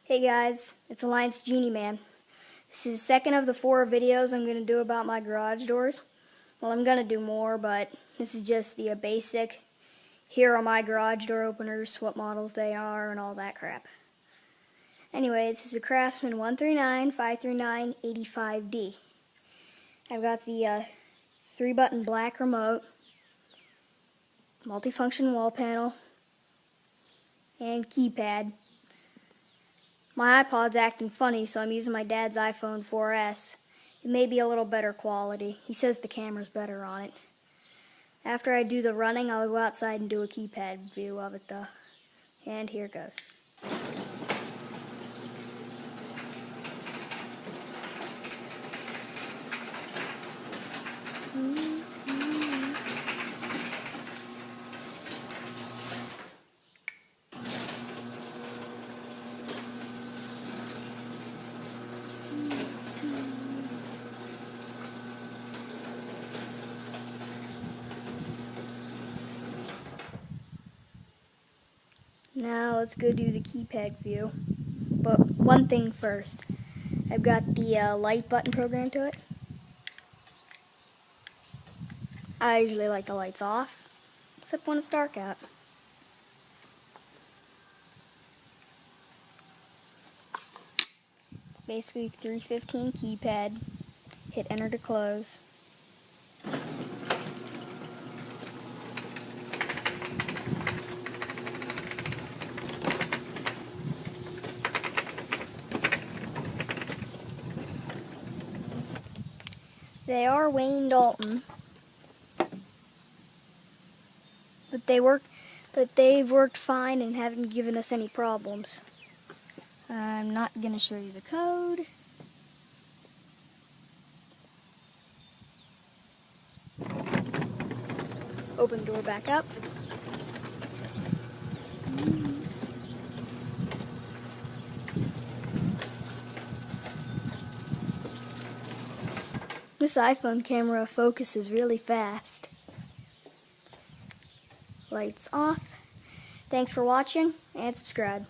Hey guys, it's Alliance Genie Man. This is the second of the 4 videos I'm going to do about my garage doors. Well, I'm going to do more, but this is just the basic. Here are my garage door openers, what models they are, and all that crap. Anyway, this is a Craftsman 139-539-85D. I've got the 3-button black remote, multifunction wall panel, and keypad. My iPod's acting funny, so I'm using my dad's iPhone 4S. It may be a little better quality. He says the camera's better on it. After I do the running, I'll go outside and do a keypad view of it though. And here it goes. Now let's go do the keypad view. But one thing first. I've got the light button programmed to it. I usually like the lights off, except when it's dark out. It's basically 315 keypad. Hit enter to close. They are Wayne Dalton, but they've worked fine and haven't given us any problems. I'm not going to show you the code. Open door back up. This iPhone camera focuses really fast. Lights off. Thanks for watching and subscribe.